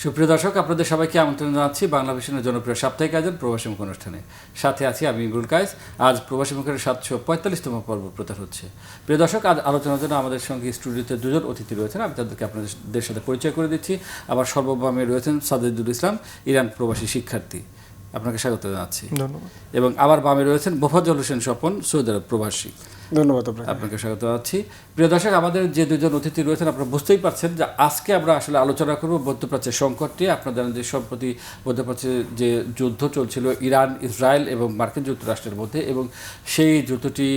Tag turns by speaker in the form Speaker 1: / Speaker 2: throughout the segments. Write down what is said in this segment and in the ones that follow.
Speaker 1: সুপ্রিয় দর্শক, আপনাদের সবাইকে আমন্ত্রণ জানাচ্ছি বাংলা ভিশনের জনপ্রিয় সাপ্তাহিক আয়োজন প্রবাসী মুখ অনুষ্ঠানে। সাথে আছি আমি ইমরুল কায়েস। আজ প্রবাসী মুখের 745তম পর্ব প্রচার হচ্ছে। প্রিয় দর্শক, আজ আলোচনার জন্য আমাদের সঙ্গে স্টুডিওতে দুজন অতিথি রয়েছেন। আমি তাদেরকে আপনাদের সাথে পরিচয় করে দিচ্ছি। আবার সর্ববামে রয়েছেন সাদেদুল ইসলাম, ইরান প্রবাসী শিক্ষার্থী। আপনাকে স্বাগত জানাচ্ছি।
Speaker 2: ধন্যবাদ।
Speaker 1: এবং আবার বামে রয়েছেন মোফাজ্জল হোসেন স্বপন, সৌদি আরব প্রবাসী।
Speaker 2: ধন্যবাদ
Speaker 1: আপনাকে স্বাগত জানাচ্ছি। প্রিয় দর্শক, আমাদের যে দুজন অতিথি রয়েছেন আপনারা বুঝতেই পারছেন যে আজকে আমরা আসলে আলোচনা করব মধ্যপ্রাচ্যের সংকট নিয়ে। আপনারা জানেন যে সম্প্রতি মধ্যপ্রাচ্যে যে যুদ্ধ চলছিল ইরান, ইসরায়েল এবং মার্কিন যুক্তরাষ্ট্রের মধ্যে, এবং সেই যুদ্ধটি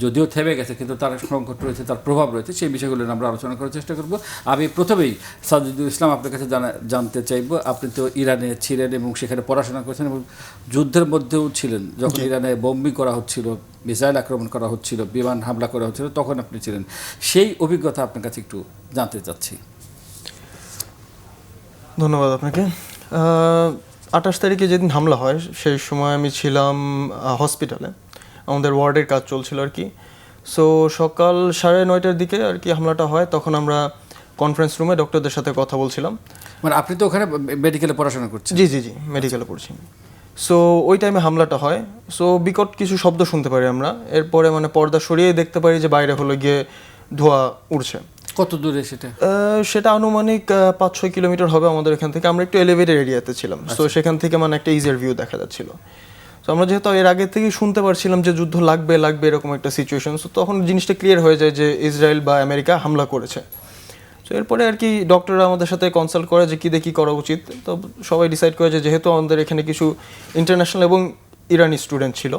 Speaker 1: যদিও থেমে গেছে কিন্তু তার সংকট রয়েছে, তার প্রভাব রয়েছে, সেই বিষয়গুলো নিয়ে আমরা আলোচনা করার চেষ্টা করব। আমি প্রথমেই সাদেদুল ইসলাম আপনার কাছে জানতে চাইব, আপনি তো ইরানে ছিলেন এবং সেখানে পড়াশোনা করেছেন এবং যুদ্ধের মধ্যেও ছিলেন। যখন ইরানে বোম্বিং করা হচ্ছিল, মিসাইল আক্রমণ করা হচ্ছিল, বিমান হামলা করা হচ্ছিল, তখন আপনি ছিলেন। সেই অভিজ্ঞতা আপনার কাছে একটু জানতে চাচ্ছি।
Speaker 2: ধন্যবাদ আপনাকে। 28 তারিখে যেদিন হামলা হয় সেই সময় আমি ছিলাম হসপিটালে, আমাদের ওয়ার্ডের কাজ চলছিল আর কি। সো সকাল 9:30টার দিকে আর কি হামলাটা হয়। তখন আমরা কনফারেন্স রুমে ডক্টরদের সাথে কথা বলছিলাম।
Speaker 1: মানে আপনি তো ওখানে মেডিকেলে পড়াশোনা করছেন?
Speaker 2: জি, মেডিকেলে পড়ছি। সো ওই টাইমে হামলাটা হয়। সো বিকট কিছু শব্দ শুনতে পারি আমরা। এরপরে মানে পর্দা সরিয়ে দেখতে পারি যে বাইরে হলো গিয়ে ধোঁয়া উঠছে।
Speaker 1: কত দূরে সেটা?
Speaker 2: সেটা আনুমানিক 5-6 কিলোমিটার হবে আমাদের এখান থেকে। আমরা একটু এলিভেটেড এরিয়াতে ছিলাম, সো সেখান থেকে মানে একটা ইজিয়ার ভিউ দেখা যাচ্ছিল। তো আমরা যেহেতু এর আগে থেকেই শুনতে পারছিলাম যে যুদ্ধ লাগবে এরকম একটা সিচুয়েশন, সো তখন জিনিসটা ক্লিয়ার হয়ে যায় যে ইসরায়েল বা আমেরিকা হামলা করেছে। তো এরপরে আর কি ডক্টররা আমাদের সাথে কনসাল্ট করে যে কী দেখি করা উচিত। তো সবাই ডিসাইড করে যে যেহেতু আমাদের এখানে কিছু ইন্টারন্যাশনাল এবং ইরানি স্টুডেন্ট ছিল,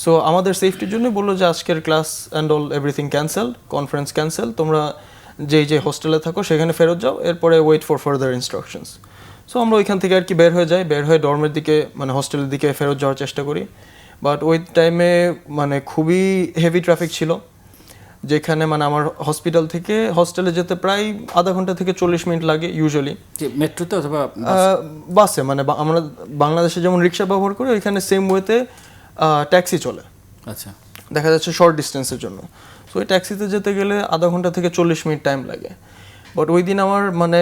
Speaker 2: সো আমাদের সেফটির জন্য বললো যে আজকের class and all everything cancel, conference cancel, তোমরা যে হোস্টেলে থাকো সেখানে ফেরত যাও, এরপরে wait for further instructions. So আমরা ওইখান থেকে আর কি বের হয়ে ডর্মের দিকে মানে হোস্টেলের দিকে ফেরত যাওয়ার চেষ্টা করি। বাট ওই টাইমে মানে খুবই হেভি ট্রাফিক ছিল, যেখানে মানে আমার হসপিটাল থেকে হোস্টেলে যেতে প্রায় আধা ঘন্টা থেকে 40 মিনিট লাগে ইউজুয়ালি।
Speaker 1: মেট্রোতে অথবা
Speaker 2: বাসে, মানে আমরা বাংলাদেশে যেমন রিক্সা ব্যবহার করি ওইখানে সেম ওয়েতে ট্যাক্সি চলে।
Speaker 1: আচ্ছা,
Speaker 2: দেখা যাচ্ছে শর্ট ডিস্টেন্সের জন্য। সো ওই ট্যাক্সিতে যেতে গেলে আধা ঘন্টা থেকে 40 মিনিট টাইম লাগে। বাট ওই দিন আমার মানে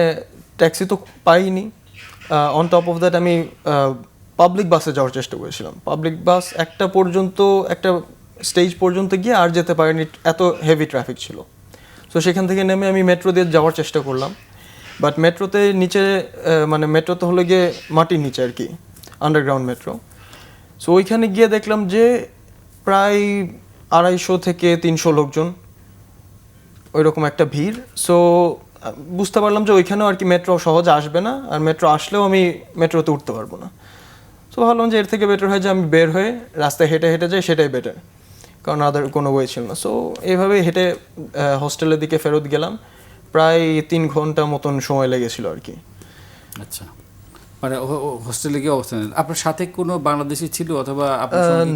Speaker 2: ট্যাক্সি তো পাইনি। অন টপ অফ দ্যাট আমি পাবলিক বাসে যাওয়ার চেষ্টা করেছিলাম। পাবলিক বাস একটা স্টেজ পর্যন্ত গিয়ে আর যেতে পারিনি, এত হেভি ট্রাফিক ছিল। সো সেখান থেকে নেমে আমি মেট্রো দিয়ে যাওয়ার চেষ্টা করলাম। বাট মেট্রোতে নিচে মানে মেট্রোতে হলো গিয়ে মাটির নিচে আর কি, আন্ডারগ্রাউন্ড মেট্রো। সো ওইখানে গিয়ে দেখলাম যে প্রায় 250 থেকে 300 লোকজন, ওইরকম একটা ভিড়। সো বুঝতে পারলাম যে ওইখানেও আর কি মেট্রো সহজে আসবে না, আর মেট্রো আসলেও আমি মেট্রোতে উঠতে পারবো না। সো ভাবলাম যে এর থেকে বেটার হয় যে আমি বের হয়ে রাস্তায় হেঁটে যাই, সেটাই বেটার, কারণ আদার কোনো ওয়ে ছিল না। সো এইভাবে হেঁটে হোস্টেলের দিকে ফেরত গেলাম। প্রায় 3 ঘন্টা মতন সময় লেগেছিল আর কি।
Speaker 1: আচ্ছা, মানে হোস্টেলে গিয়ে অবস্থান। আপনার সাথে কোনো বাংলাদেশি ছিল অথবা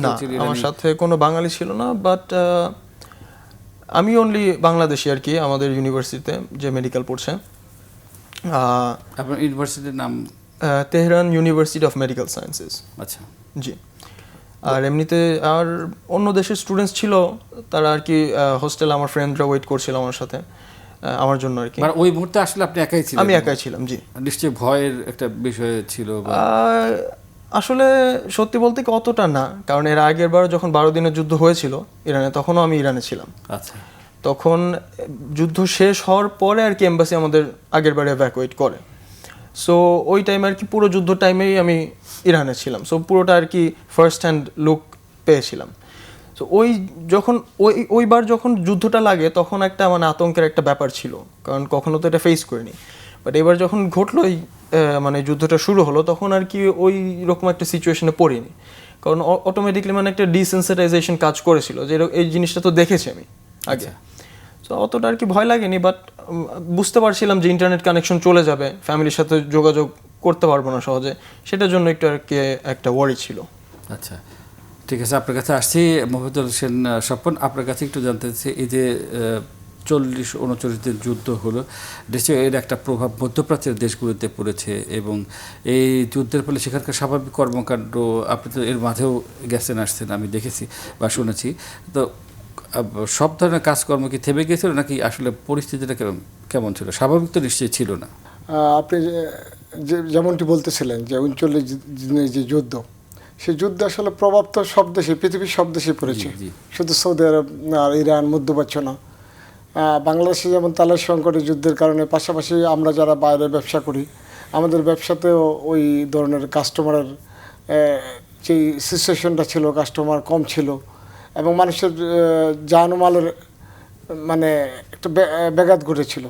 Speaker 2: না, আমার সাথে কোনো বাঙালি ছিল না। বাট আমি অনলি বাংলাদেশি আর কি, আমাদের ইউনিভার্সিটিতে যে মেডিকেল পড়ছে।
Speaker 1: আপনার ইউনিভার্সিটির নাম?
Speaker 2: Tehran university of medical sciences.
Speaker 1: আচ্ছা,
Speaker 2: জি। আর এমনিতে আর অন্য দেশের স্টুডেন্টস ছিল, তারা আর কি হোস্টেলে আমার ফ্রেন্ডরা ওয়েট করছিল আমার সাথে আমার জন্য আর কি।
Speaker 1: মানে ওই মুহূর্তে আসলে আপনি একাই ছিলেন?
Speaker 2: আমি একাই ছিলাম, জি।
Speaker 1: নিশ্চয়ই ভয়ের একটা বিষয় ছিল?
Speaker 2: আসলে সত্যি বলতে কি অতটা না, কারণ এর আগের বার যখন 12 দিনের যুদ্ধ হয়েছিল ইরানে, তখনও আমি ইরানে ছিলাম।
Speaker 1: আচ্ছা,
Speaker 2: তখন যুদ্ধ শেষ হওয়ার পরে আর কি এমবাসি আমাদের আগের বারে এভ্যাকুয়েট করে। সো ওই টাইমে আর কি পুরো যুদ্ধ টাইমেই আমি ইরানে ছিলাম। সো পুরোটা আর কি ফার্স্ট হ্যান্ড লুক পেয়েছিলাম। সো ওইবার যখন যুদ্ধটা লাগে তখন একটা মানে আতঙ্কের একটা ব্যাপার ছিল, কারণ কখনো তো এটা ফেস করিনি। বাট এবার যখন ঘটলো মানে যুদ্ধটা শুরু হলো, তখন আর কি ওই রকম একটা সিচুয়েশনে পড়িনি, কারণ অটোমেটিকলি মানে একটা ডিসেন্সিটাইজেশন কাজ করেছিল যে এই জিনিসটা তো দেখেছি আমি আগে। সো অতটা আর কি ভয় লাগেনি। বাট বুঝতে পারছিলাম যে ইন্টারনেট কানেকশন চলে যাবে, ফ্যামিলির সাথে যোগাযোগ করতে পারবো না সহজে, সেটার জন্য একটু আর কি একটা ওয়ারি ছিল।
Speaker 1: আচ্ছা, ঠিক আছে, আপনার কাছে আসছি। মোফাজ্জল হোসেন স্বপন, আপনার কাছে একটু জানতে চাচ্ছি, এই যে 40-39 দিন যুদ্ধ হলো, দেশে এর একটা প্রভাব মধ্যপ্রাচ্যের দেশগুলোতে পড়েছে, এবং এই যুদ্ধের ফলে সেখানকার স্বাভাবিক কর্মকাণ্ড, আপনি তো এর মাঝেও গেছেন আসছেন, আমি দেখেছি বা শুনেছি, তো সব ধরনের কাজকর্ম কি থেমে গিয়েছিল নাকি আসলে পরিস্থিতিটা কেমন ছিল? স্বাভাবিক তো নিশ্চয়ই ছিল না।
Speaker 3: আপনি যেমনটি বলতেছিলেন যে 39 দিনের যে যুদ্ধ, সেই যুদ্ধে আসলে প্রভাব তো সব দেশে, পৃথিবীর সব দেশে পড়েছে,
Speaker 1: জি।
Speaker 3: শুধু সৌদি আরব আর ইরান মধ্যপ্রাচ্য না। বাংলাদেশে যেমন তেলের সংকটের যুদ্ধের কারণে, পাশাপাশি আমরা যারা বাইরে ব্যবসা করি, আমাদের ব্যবসাতেও ওই ধরনের কাস্টমারের যেই সিচুয়েশনটা ছিল, কাস্টমার কম ছিল এবং মানুষের জানমালের মানে একটা ব্যাঘাত ঘটেছিল।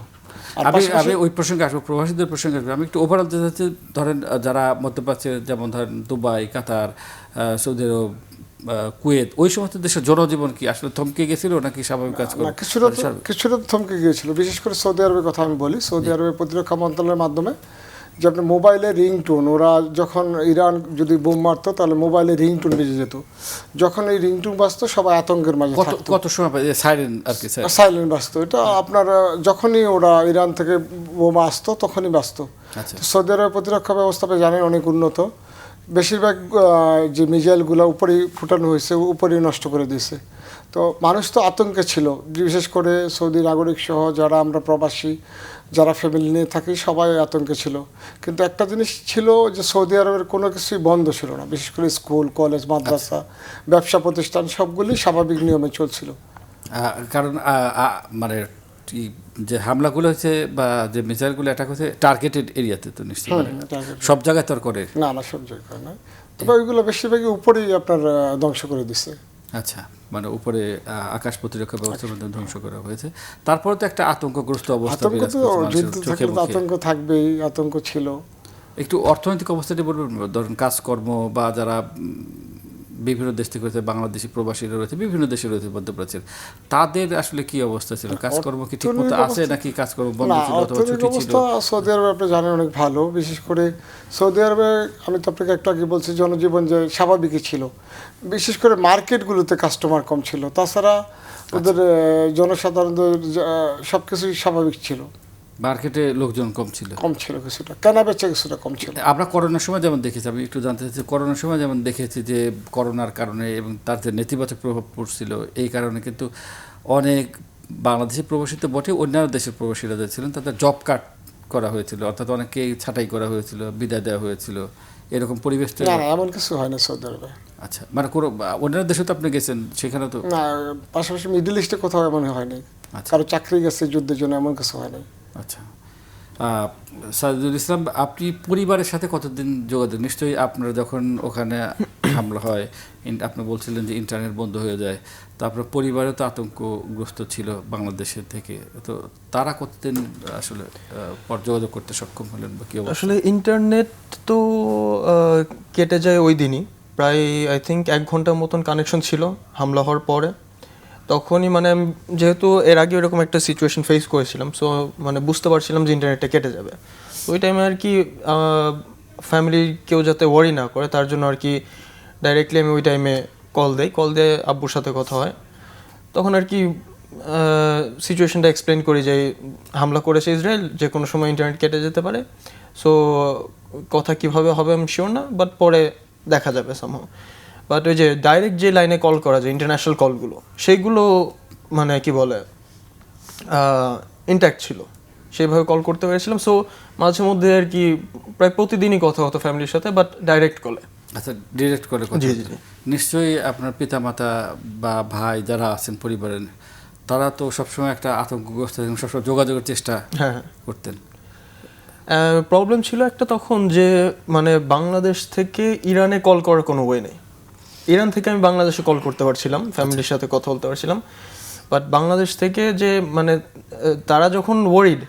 Speaker 3: আর
Speaker 1: আমি ওই প্রসঙ্গে আসবো, প্রবাসীদের প্রসঙ্গে আসবো। আমি একটু ওভারঅল যেতে চাচ্ছি, ধরেন যারা মধ্যপ্রাচ্যে, যেমন ধরেন দুবাই, কাতার, সৌদি আরব, কুয়েত, ওই সমস্ত দেশের জনজীবন কি আসলে থমকে গেছিল নাকি স্বাভাবিক কাজ করে?
Speaker 3: কিছুটা থমকে গিয়েছিল। বিশেষ করে সৌদি আরবের কথা আমি বলি। সৌদি আরবের প্রতিরক্ষা মন্ত্রণালয়ের মাধ্যমে যে আপনার মোবাইলে রিংটোন, ওরা যখন ইরান যদি বোম মারতো তাহলে মোবাইলে রিংটোন বেজে যেত। যখন এই রিংটোন বাজতো সবাই আতঙ্কের মাঝে থাকতো।
Speaker 1: কত সময় সাইরেন আর কি,
Speaker 3: সাইলেন্ট বাজতো। এটা আপনার যখনই ওরা ইরান থেকে বোমা আসতো তখনই বাজতো।
Speaker 1: আচ্ছা।
Speaker 3: সৌদি আরবের প্রতিরক্ষা ব্যবস্থা জানেন অনেক উন্নত। বেশিরভাগ যে মিসাইলগুলো উপরেই ফুটানো হয়েছে, উপরেই নষ্ট করে দিয়েছে। তো মানুষ তো আতঙ্কে ছিল, বিশেষ করে সৌদি নাগরিক সহ যারা আমরা প্রবাসী, যারা ফ্যামিলি নিয়ে থাকি, সবাই আতঙ্কে ছিল। কিন্তু একটা জিনিস ছিল যে সৌদি আরবের কোনো কিছুই বন্ধ ছিল না। বিশেষ করে স্কুল, কলেজ, মাদ্রাসা, ব্যবসা প্রতিষ্ঠান সবগুলি স্বাভাবিক নিয়মে চলছিল।
Speaker 1: কারণ মানে যে হামলাগুলো হয়েছে বা যে মিসাইলগুলো অ্যাটাক হয়েছে টার্গেটেড এরিয়াতে, তো নিশ্চয়ই সব জায়গায় তো আর করে
Speaker 3: না, সব জায়গায় না। তবে ওইগুলো বেশিরভাগই উপরেই আপনার ধ্বংস করে দিছে।
Speaker 1: আচ্ছা, মানে উপরে আকাশ প্রতিরক্ষা ব্যবস্থার মাধ্যমে ধ্বংস করা হয়েছে। তারপরে তো একটা আতঙ্কগ্রস্ত অবস্থা বিরাজ করছে,
Speaker 3: যুদ্ধ থাকলে তো আতঙ্ক থাকবেই, আতঙ্ক ছিল।
Speaker 1: একটু অর্থনৈতিক অবস্থাটি বলবেন, ধরুন কাজকর্ম বা যারা বিভিন্ন দেশ থেকে রয়েছে, বাংলাদেশি প্রবাসীরা রয়েছে, বিভিন্ন দেশে রয়েছে মধ্যপ্রাচ্যের, তাদের আসলে কি অবস্থা ছিল? কাজকর্ম কি ঠিকমতো আছে নাকি কাজকর্ম বন্ধ ছিল অথবা ছুটি ছিল?
Speaker 3: সৌদি আরবে আপনি জানেন অনেক ভালো। বিশেষ করে সৌদি আরবে আমি তো আপনাকে একটু আগে বলছি, জনজীবন যে স্বাভাবিকই ছিল। বিশেষ করে মার্কেটগুলোতে কাস্টমার কম ছিল। তাছাড়া ওদের জনসাধারণদের সব কিছুই স্বাভাবিক ছিল।
Speaker 1: মার্কেটে লোকজন কম ছিল
Speaker 3: কিছুটা, কেনা বেচা কিছুটা কম ছিল।
Speaker 1: আমরা করোনার সময় যেমন দেখেছি, আমি একটু জানতে চাচ্ছি, করোনার সময় যেমন দেখেছি যে করোনার কারণে এবং তার যে নেতিবাচক প্রভাব পড়ছিল, এই কারণে কিন্তু অনেক বাংলাদেশি প্রবাসী তো বটে, অন্যান্য দেশের প্রবাসীরা যে ছিলেন তাদের জব কাট করা হয়েছিল, অর্থাৎ অনেকেই ছাঁটাই করা হয়েছিল, বিদায় দেওয়া হয়েছিল, এরকম পরিবেশ তো?
Speaker 3: না, এমন কিছু হয় না সৌদি আরবে।
Speaker 1: আচ্ছা, মানে কোনো অন্যান্য দেশে তো আপনি গেছেন, সেখানে তো
Speaker 3: না, পাশাপাশি মিডল ইস্টে কোথাও এমন হয়নি। কারো চাকরি গেছে যুদ্ধের জন্য, এমন কিছু হয়নি।
Speaker 1: আচ্ছা। সাইদুল ইসলাম, আপনি পরিবারের সাথে কতদিন যোগাযোগ? নিশ্চয়ই আপনার যখন ওখানে হামলা হয়, আপনি বলছিলেন যে ইন্টারনেট বন্ধ হয়ে যায়, তো আপনার পরিবারে তো আতঙ্কগ্রস্ত ছিল বাংলাদেশের থেকে, তো তারা কতদিন আসলে পর যোগাযোগ করতে সক্ষম হলেন বা কি অবস্থা?
Speaker 2: আসলে ইন্টারনেট তো কেটে যায় ওই দিনই, প্রায় আই থিঙ্ক 1 ঘন্টার মতন কানেকশন ছিল হামলা হওয়ার পরে। তখনই মানে যেহেতু এর আগে এরকম একটা সিচুয়েশন ফেস করেছিলাম, সো মানে বুঝতে পারছিলাম যে ইন্টারনেটটা কেটে যাবে। ওই টাইমে আর কি ফ্যামিলির কেউ যাতে ওয়ারি না করে তার জন্য আর কি ডাইরেক্টলি আমি ওই টাইমে কল দিয়ে আব্বুর সাথে কথা হয়। তখন আর কি সিচুয়েশনটা এক্সপ্লেন করি যে হামলা করেছে ইসরায়েল, যে কোনো সময় ইন্টারনেট কেটে যেতে পারে, সো কথা কিভাবে হবে আমি শিওর না, বাট পরে দেখা যাবে সামহাও। বাট ওই যে ডাইরেক্ট যে লাইনে কল করা যায় ইন্টারন্যাশনাল কলগুলো, সেইগুলো মানে কি বলে ইন্ট্যাক্ট ছিল, সেইভাবে কল করতে পেরেছিলাম। সো মাঝে মধ্যে আর কি প্রায় প্রতিদিনই কথা হতো ফ্যামিলির সাথে, বাট ডাইরেক্ট কলে।
Speaker 1: আচ্ছা, ডিরেক্ট করে কথা।
Speaker 2: জি।
Speaker 1: নিশ্চয়ই আপনার পিতামাতা বা ভাই যারা আছেন পরিবারের, তারা তো সবসময় একটা আতঙ্কগ্রস্ত, সবসময় যোগাযোগের চেষ্টা করতেন।
Speaker 2: প্রবলেম ছিল একটা তখন যে মানে বাংলাদেশ থেকে ইরানে কল করার কোনো ওয়ে নেই। ইরান থেকে আমি বাংলাদেশে কল করতে পারছিলাম, ফ্যামিলির সাথে কথা বলতে পারছিলাম, বাট বাংলাদেশ থেকে যে মানে তারা যখন ওয়ারিড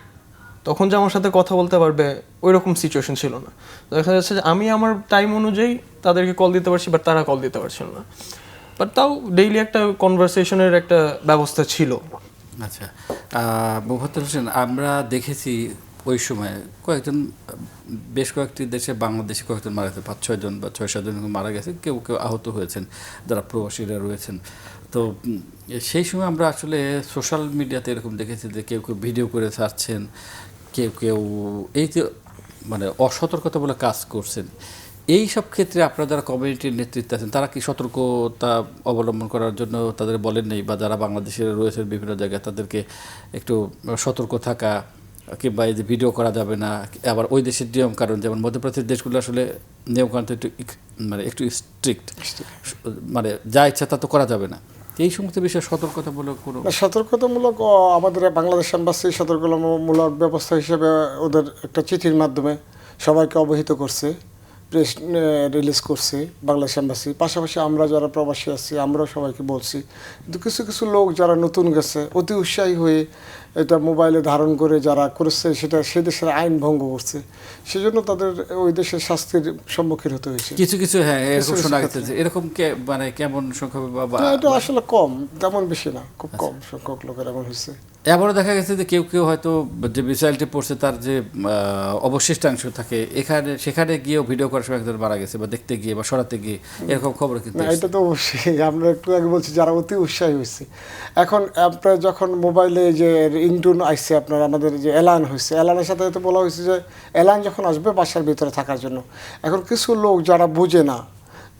Speaker 2: তখন যে আমার সাথে কথা বলতে পারবে ওই রকম সিচুয়েশন ছিল না। দেখা যাচ্ছে যে আমি আমার টাইম অনুযায়ী তাদেরকে কল দিতে পারছি, বাট তারা কল দিতে পারছিল না। বাট তাও ডেইলি একটা কনভারসেশনের একটা ব্যবস্থা ছিল।
Speaker 1: আচ্ছা, মোফাজ্জল হোসেন, আমরা দেখেছি ওই সময় বেশ কয়েকটি দেশে বাংলাদেশি কয়েকজন মারা গেছে, 5-6 জন বা 6-7 জন মারা গেছে, কেউ আহত হয়েছেন যারা প্রবাসীরা রয়েছেন। তো সেই সময় আমরা আসলে সোশ্যাল মিডিয়াতে এরকম দেখেছি যে কেউ ভিডিও করে ছাড়ছেন, কেউ এই যে মানে অসতর্কতা বলে কাজ করছেন। এই সব ক্ষেত্রে আপনারা যারা কমিউনিটির নেতৃত্বে আছেন, তারা কি সতর্কতা অবলম্বন করার জন্য তাদের বলেন নেই, বা যারা বাংলাদেশের রয়েছেন বিভিন্ন জায়গায় তাদেরকে একটু সতর্ক থাকা, কিংবা এই যে ভিডিও করা যাবে না, আবার ওই দেশের নিয়ম কারণ যেমন মধ্যপ্রাচ্যের দেশগুলো আসলে নিয়ম কারণ একটু মানে একটু স্ট্রিক্ট, মানে যা ইচ্ছা তা তো করা যাবে না। এই সমস্ত বিষয়ে সতর্কতামূলক কোনো
Speaker 3: সতর্কতামূলক আমাদের বাংলাদেশ এম্বাসি সতর্কতামূলক ব্যবস্থা হিসেবে ওদের একটা চিঠির মাধ্যমে সবাইকে অবহিত করছে, প্রেস রিলিজ করছে বাংলাদেশ এম্বাসি। পাশাপাশি আমরা যারা প্রবাসী আছি আমরাও সবাইকে বলছি। কিন্তু কিছু কিছু লোক যারা নতুন গেছে অতি উৎসাহী হয়ে এটা মোবাইলে ধারণ করে যারা করেছে সেটা সে দেশের আইন ভঙ্গ করছে, সেজন্য তাদের ওই দেশের শাস্তির সম্মুখীন হতে হয়েছে।
Speaker 1: কিছু কিছু হ্যাঁ এরকম
Speaker 3: কিছু
Speaker 1: শোনা
Speaker 3: ক্ষেত্রে।
Speaker 1: গেছে যে এরকম মানে কেমন সংখ্যক বা
Speaker 3: না, এটা আসলে কম, তেমন বেশি না, খুব কম সংখ্যক লোকের এমন হয়েছে।
Speaker 1: এবারও দেখা গেছে যে কেউ কেউ হয়তো যে মিসাইলটি পড়ছে তার যে অবশিষ্টাংশ থাকে সেখানে গিয়েও ভিডিও করার সময় একজন মারা গেছে বা দেখতে গিয়ে বা সরাতে গিয়ে, এরকম খবর কিন্তু
Speaker 3: না, এটা তো অবশ্যই আমরা একটু আগে বলছি যারা অতি উৎসাহী হয়েছে। এখন আপনার যখন মোবাইলে যে রিংটোন আসছে আপনার আমাদের যে এলান হয়েছে, এলানের সাথে তো বলা হয়েছে যে এলান যখন আসবে বাসার ভিতরে থাকার জন্য। এখন কিছু লোক যারা বুঝে না,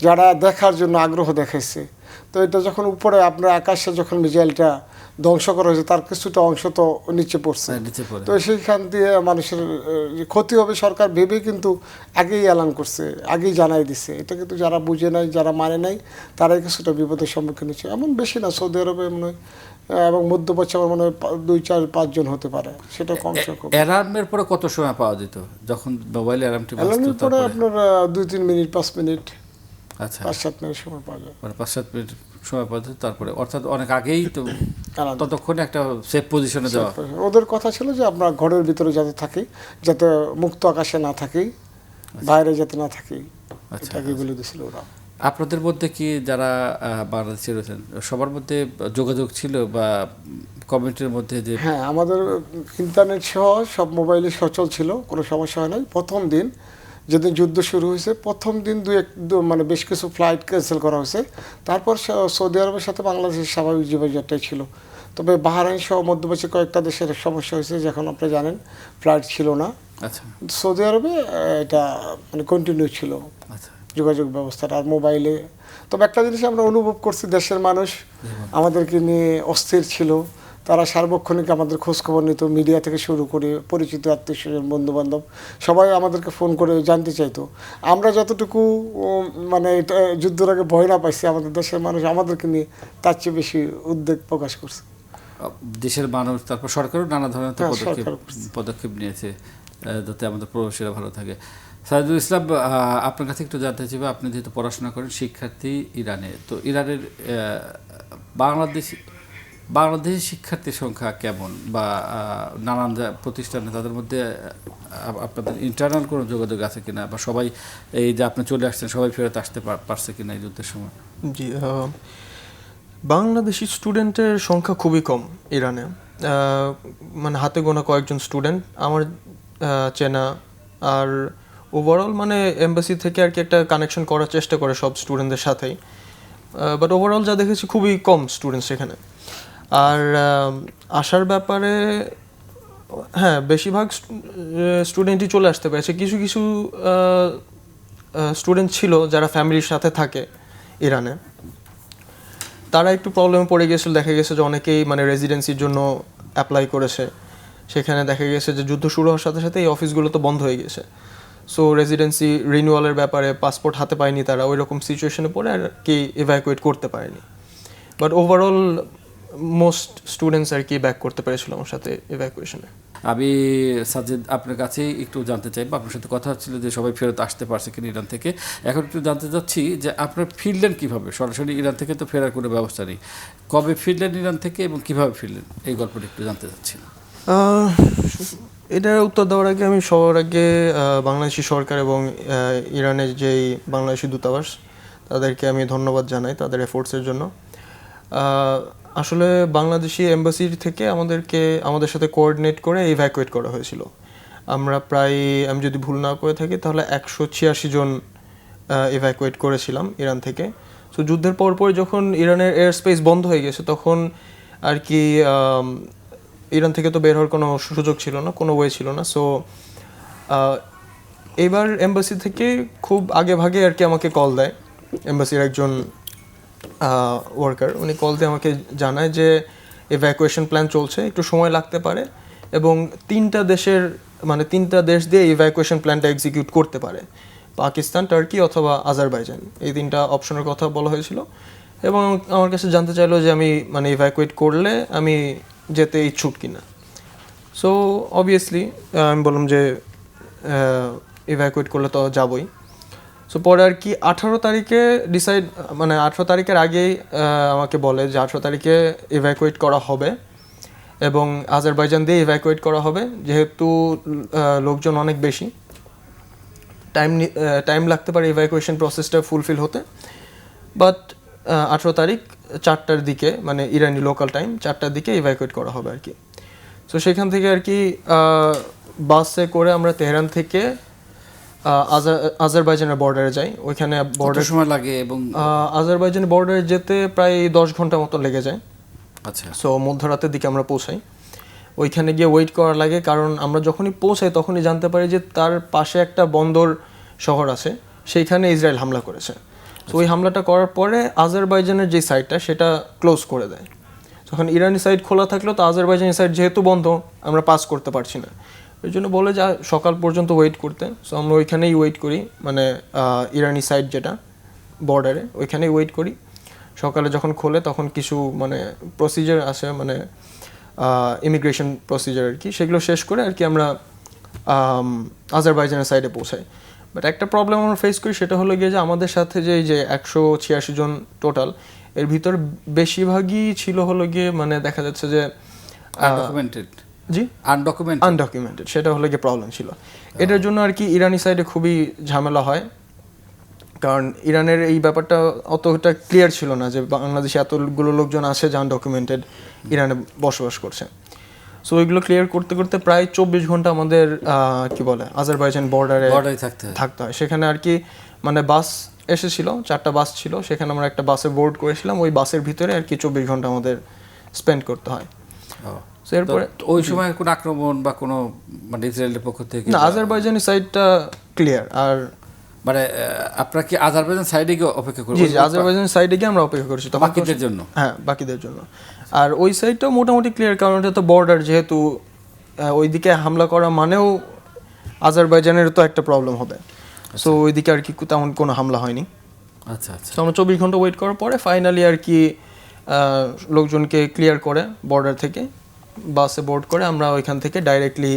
Speaker 3: যারা দেখার জন্য আগ্রহ দেখাইছে, তো এটা যখন উপরে আপনার আকাশে যখন মিসাইলটা ধ্বংস করা হয়েছে তার কিছুটা অংশ তো নিচে পড়ছে,
Speaker 1: নিচে পড়ে।
Speaker 3: তো সেইখান দিয়ে মানুষের ক্ষতি হবে সরকার ভেবেই কিন্তু আগেই এলান করছে, আগেই জানাই দিছে। এটা কিন্তু যারা বুঝে নাই, যারা মানে নাই, তারাই কিছুটা বিপদের সম্মুখীন হচ্ছে। এমন বেশি না, সৌদি আরবে মনে হয় এবং মধ্যপ্রাচ্যে আমার মনে হয় 2-4-5 জন হতে পারে, সেটা কম সংখ্যক।
Speaker 1: অ্যালার্মের পরে কত সময় পাওয়া যেত যখন মোবাইলে অ্যালার্মটি বাজতো?
Speaker 3: এলানের পরে
Speaker 1: তারপরে
Speaker 3: আপনার 2-3 মিনিট, 5 মিনিট,
Speaker 1: আচ্ছা
Speaker 3: 5-7 মিনিট সময় পাওয়া যায়।
Speaker 1: মানে 5-7 মিনিট সময় পাওয়া যেত, তারপরে অর্থাৎ অনেক আগেই তো
Speaker 3: এলান।
Speaker 1: ততক্ষণে একটা সেফ পজিশনে যাওয়া।
Speaker 3: ওদের কথা ছিল যে আমরা ঘরের ভিতরে যাতে থাকি, যাতে মুক্ত আকাশে না থাকি, বাইরে যাতে না থাকি,
Speaker 1: আচ্ছা,
Speaker 3: এটাকে বলে দিয়েছিল ওরা।
Speaker 1: আপনাদের মধ্যে কি যারা বাংলাদেশে রয়েছেন সবার মধ্যে যোগাযোগ ছিল বা কমিউনিটির মধ্যে যে
Speaker 3: হ্যাঁ, আমাদের ইন্টারনেট সহ সব মোবাইলে সচল ছিল, কোনো সমস্যা হয় নাই। প্রথম দিন যেদিন যুদ্ধ শুরু হয়েছে প্রথম দিন মানে বেশ কিছু ফ্লাইট ক্যান্সেল করা হয়েছে। তারপর সৌদি আরবের সাথে বাংলাদেশের স্বাভাবিক জীবনযাত্রাই ছিল। তবে বাহরাইন সহ মধ্যপ্রাচ্যে কয়েকটা দেশের সমস্যা হয়েছে, যখন আপনি জানেন ফ্লাইট ছিল না।
Speaker 1: আচ্ছা
Speaker 3: সৌদি আরবে এটা মানে কন্টিনিউ ছিল
Speaker 1: আচ্ছা
Speaker 3: যোগাযোগ ব্যবস্থাটা আর মোবাইলে। তবে একটা জিনিস আমরা অনুভব করছি, দেশের মানুষ আমাদেরকে নিয়ে অস্থির ছিল। তারা সার্বক্ষণিক আমাদের খোঁজখবর নিত, মিডিয়া থেকে শুরু করে পরিচিত আত্মীয়স্বজন বন্ধুবান্ধব সবাই আমাদেরকে ফোন করে জানতে চাইতো। আমরা যতটুকু মানে এটা যুদ্ধের আগে ভয় না পাইছি, আমাদের দেশের মানুষ আমাদেরকে নিয়ে তার চেয়ে বেশি উদ্বেগ প্রকাশ করছে।
Speaker 1: দেশের মানুষ, তারপর সরকারও নানা ধরনের তো
Speaker 3: হ্যাঁ,
Speaker 1: পদক্ষেপ নিয়েছে যাতে আমাদের প্রবাসীরা ভালো থাকে। সাইদুল ইসলাম, আপনার কাছে একটু জানতে চাইবো, আপনি যেহেতু পড়াশোনা করেন শিক্ষার্থী ইরানে, তো ইরানের বাংলাদেশি শিক্ষার্থীর সংখ্যা কেমন বা নানান প্রতিষ্ঠানে তাদের মধ্যে আপনাদের ইন্টারনাল কোনো যোগাযোগ আছে কিনা, বা সবাই এই যে আপনি চলে আসছেন সবাই ফেরত আসতে পারছে কিনা এই যুদ্ধের সময়?
Speaker 2: জি, বাংলাদেশি স্টুডেন্টের সংখ্যা খুবই কম ইরানে। মানে হাতে গোনা কয়েকজন স্টুডেন্ট আমার চেনা, আর ওভারঅল মানে এমবাসি থেকে আর কি একটা কানেকশন করার চেষ্টা করে সব স্টুডেন্টদের সাথেই, বাট ওভারঅল যা দেখেছি খুবই কম স্টুডেন্ট সেখানে। আর আসার ব্যাপারে হ্যাঁ, বেশিরভাগ স্টুডেন্টই চলে আসতে পেরেছে। কিছু কিছু স্টুডেন্ট ছিল যারা ফ্যামিলির সাথে থাকে ইরানে, তারা একটু প্রবলেমে পড়ে গেছিল। দেখা গেছে যে অনেকেই মানে রেজিডেন্সির জন্য অ্যাপ্লাই করেছে, সেখানে দেখা গেছে যে যুদ্ধ শুরু হওয়ার সাথে সাথে এই অফিসগুলো তো বন্ধ হয়ে গেছে। সো রেজিডেন্সি রিনিউয়ালের ব্যাপারে পাসপোর্ট হাতে পায়নি তারা, ওই রকম সিচুয়েশনে পড়ে আর কি ইভ্যাকুয়েট করতে পারেনি। But overall most students are কি ব্যাক করতে পেরেছিল আমার সাথে ইভ্যাকুয়েশনে।
Speaker 1: আমি সাজিদ আপনার কাছেই একটু জানতে চাইবো, আপনার সাথে কথা হচ্ছিল যে সবাই ফেরত আসতে পারছে কিনা ইরান থেকে। এখন একটু জানতে চাচ্ছি যে আপনার ফিরলেন কীভাবে? সরাসরি ইরান থেকে তো ফেরার কোনো ব্যবস্থা নেই, কবে ফিরলেন ইরান থেকে এবং কীভাবে ফিরলেন এই গল্পটা একটু জানতে চাচ্ছি।
Speaker 2: এটার উত্তর দেওয়ার আগে আমি সবার আগে বাংলাদেশি সরকার এবং ইরানের যেই বাংলাদেশি দূতাবাস তাদেরকে আমি ধন্যবাদ জানাই তাদের এফোর্টসের জন্য। আসলে বাংলাদেশি এম্বাসির থেকে আমাদের সাথে কোঅর্ডিনেট করে ইভ্যাকুয়েট করা হয়েছিল। আমরা প্রায়, আমি যদি ভুল না করে থাকি তাহলে 186 জন ইভ্যাকুয়েট করেছিলাম ইরান থেকে। সো যুদ্ধের পরপরই যখন ইরানের এয়ার স্পেস বন্ধ হয়ে গেছে তখন আর কি ইরান থেকে তো বের হওয়ার কোনো সুযোগ ছিল না, কোনো ওয়ে ছিল না। সো এবার এম্বাসি থেকে খুব আগে ভাগে আর কি আমাকে কল দেয় এম্বাসির একজন ওয়ার্কার, উনি কল দিয়ে আমাকে জানায় যে ইভ্যাকুয়েশন প্ল্যান চলছে, একটু সময় লাগতে পারে, এবং তিনটা দেশ দিয়ে ইভ্যাকুয়েশন প্ল্যানটা এক্সিকিউট করতে পারে, পাকিস্তান, টার্কি অথবা আজারবাইজান, এই তিনটা অপশনের কথা বলা হয়েছিল। এবং আমার কাছে জানতে চাইলো যে আমি ইভ্যাকুয়েট করলে আমি যেতে ইচ্ছুক কিনা। সো অবভিয়াসলি আমি বললাম যে ইভ্যাকুয়েট করলে তো যাবই। সো পরে আর কি 18 তারিখে 18 তারিখের আগেই আমাকে বলে যে 18 তারিখে ইভ্যাকুয়েট করা হবে এবং আজারবাইজান দিয়ে ইভ্যাকুয়েট করা হবে, যেহেতু লোকজন অনেক বেশি, টাইম লাগতে পারে ইভ্যাকুয়েশন প্রসেসটা ফুলফিল হতে। বাট 18 তারিখ 4টার দিকে, ইরানি লোকাল টাইম 4টার দিকে ইভ্যাকুয়েট করা হবে আর কি। সো সেখান থেকে আর কি বাসে করে আমরা তেহরান থেকে আজারবাইজানের বর্ডারে যাই। ওইখানে
Speaker 1: বর্ডার সময় লাগে এবং
Speaker 2: আজারবাইজানের বর্ডারে যেতে প্রায় 10 ঘন্টা মতো লেগে যায়।
Speaker 1: আচ্ছা।
Speaker 2: সো মধ্যরাতের দিকে আমরা পৌঁছাই। ওইখানে গিয়ে ওয়েট করা লাগে, কারণ আমরা যখনই পৌঁছাই তখনই জানতে পারি যে তার পাশে একটা বন্দর শহর আছে, সেইখানে ইসরায়েল হামলা করেছে। তো ওই হামলাটা করার পরে আজারবাইজানের যে সাইডটা সেটা ক্লোজ করে দেয়। তখন ইরানি সাইড খোলা থাকলেও তো আজারবাইজানি সাইড যেহেতু বন্ধ, আমরা পাস করতে পারছি না। ওই জন্য বলে যে সকাল পর্যন্ত ওয়েট করতে। সো আমরা ওইখানেই ওয়েট করি, ইরানি সাইড যেটা বর্ডারে, ওইখানেই ওয়েট করি। সকালে যখন খোলে তখন কিছু প্রসিজার আছে, ইমিগ্রেশন প্রসিজার আর কি, সেগুলো শেষ করে আর কি আমরা আজারবাইজানের সাইডে পৌঁছাই। বাট একটা প্রবলেম আমরা ফেস করি, সেটা হলো গিয়ে যে আমাদের সাথে যে 186 জন টোটাল, এর ভিতর বেশিরভাগই ছিল হলো গিয়ে দেখা যাচ্ছে যে
Speaker 1: আনডকুমেন্টেড।
Speaker 2: জি, আনডকুমেন্টেড, সেটা হলো গিয়ে প্রবলেম ছিল। এটার জন্য আর কি ইরানি সাইডে খুবই ঝামেলা হয়, কারণ ইরানের এই ব্যাপারটা অতটা ক্লিয়ার ছিল না যে বাংলাদেশে এতগুলো লোকজন আছে যে আনডকুমেন্টেড ইরানে বসবাস করছে। সো ওইগুলো ক্লিয়ার করতে করতে প্রায় 24 ঘন্টা আমাদের আজারবাইজান বর্ডারে থাকতে হয়। সেখানে আর কি বাস এসেছিল, 4টা বাস ছিল, সেখানে আমরা একটা বাসে বোর্ড করেছিলাম। ওই বাসের ভিতরে আর কি 24 ঘন্টা আমাদের স্পেন্ড করতে হয়।
Speaker 1: সো এরপরে ওই সময় কোনো আক্রমণ বা কোনো ইসরায়েলের পক্ষ থেকে
Speaker 2: না, আজারবাইজানি সাইডটা ক্লিয়ার। আর
Speaker 1: আপনারা কি আজারবাইজান সাইডে গিয়ে অপেক্ষা করবেন?
Speaker 2: জি, আজারবাইজান সাইডে গিয়ে আমরা অপেক্ষা করছি
Speaker 1: বাকিদের জন্য।
Speaker 2: হ্যাঁ, বাকিদের জন্য। আর ওই সাইডটাও মোটামুটি ক্লিয়ার, কারণ এটা তো বর্ডার, যেহেতু ওইদিকে হামলা করা মানেও আজারবাইজানের তো একটা প্রবলেম হবে। সো ওইদিকে আর কি তেমন কোনো হামলা হয়নি।
Speaker 1: আচ্ছা আচ্ছা।
Speaker 2: তো আমরা 24 ঘন্টা ওয়েট করার পরে ফাইনালি আর কি লোকজনকে ক্লিয়ার করে বর্ডার থেকে বাসে বোর্ড করে আমরা ওইখান থেকে ডাইরেক্টলি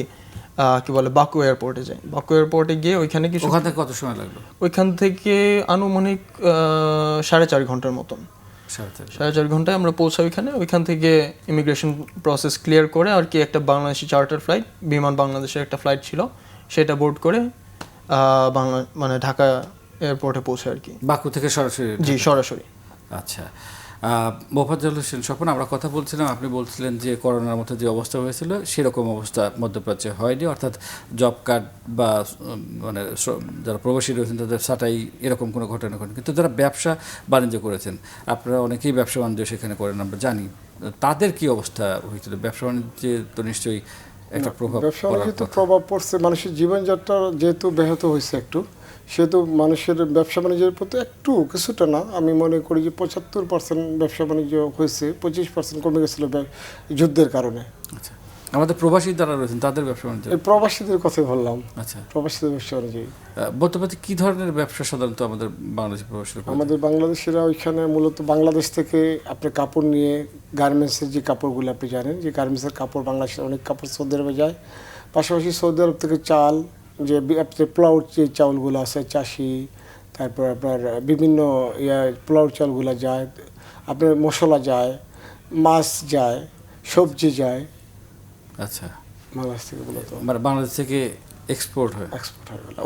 Speaker 2: বাকু এয়ারপোর্টে যাই। বাকু এয়ারপোর্টে গিয়ে ওইখানে
Speaker 1: ওখান থেকে কত সময় লাগলো?
Speaker 2: ওইখান থেকে আনুমানিক 4.5 ঘন্টার মতন। 4.5 ঘন্টায় আমরা পৌঁছাই ওইখানে। ওইখান থেকে ইমিগ্রেশন প্রসেস ক্লিয়ার করে আর কি একটা বাংলাদেশি চার্টার ফ্লাইট, বিমান বাংলাদেশের একটা ফ্লাইট ছিল, সেটা বোর্ড করে ঢাকা এয়ারপোর্টে পৌঁছে আর কি।
Speaker 1: বাকু থেকে সরাসরি?
Speaker 2: জি, সরাসরি।
Speaker 1: আচ্ছা। মোফাজ্জল হোসেন স্বপন, আমরা কথা বলছিলাম, আপনি বলছিলেন যে করোনার মধ্যে যে অবস্থা হয়েছিল সেরকম অবস্থা মধ্যপ্রাচ্যে হয়নি, অর্থাৎ জব কার্ড বা যারা প্রবাসী রয়েছেন তাদের ছাঁটাই এরকম কোনো ঘটনা ঘটেনি। কিন্তু যারা ব্যবসা বাণিজ্য করেছেন, আপনারা অনেকেই ব্যবসা বাণিজ্য সেখানে করেন, আমরা জানি, তাদের কি অবস্থা হয়েছিল? ব্যবসা বাণিজ্যে তো নিশ্চয়ই একটা
Speaker 3: প্রভাব পড়ছে। মানুষের জীবনযাত্রা যেহেতু ব্যাহত হয়েছে একটু, সেহেতু মানুষের ব্যবসা বাণিজ্যের প্রতি একটু, কিছুটা না, আমি মনে করি যে 75% ব্যবসা বাণিজ্য হয়েছে, 25% কমে গেছিলো যুদ্ধের কারণে।
Speaker 1: আচ্ছা, আমাদের প্রবাসী যারা রয়েছেন তাদের ব্যবসা বাণিজ্য?
Speaker 3: প্রবাসীদের কথা বললাম।
Speaker 1: আচ্ছা,
Speaker 3: প্রবাসীদের ব্যবসা বাণিজ্য
Speaker 1: বর্তমানে কী ধরনের ব্যবসা সাধারণত আমাদের বাংলাদেশি প্রবাসীরা?
Speaker 3: আমাদের বাংলাদেশিরা ওইখানে মূলত বাংলাদেশ থেকে আপনি কাপড় নিয়ে, গার্মেন্টসের যে কাপড়গুলো আপনি জানেন যে গার্মেন্টসের কাপড়, বাংলাদেশের অনেক কাপড় সৌদি আরবে যায়। পাশাপাশি সৌদি আরব থেকে চাল, যে আপনার প্লাউড যে চাউলগুলো আছে, চাষি, তারপর আপনার বিভিন্ন প্লাউড চাউলগুলো যায়, আপনার মশলা যায়, মাছ যায়, সবজি যায়।
Speaker 1: আচ্ছা,
Speaker 3: বাংলাদেশ থেকে মূলত
Speaker 1: বাংলাদেশ থেকে এক্সপোর্ট হয়।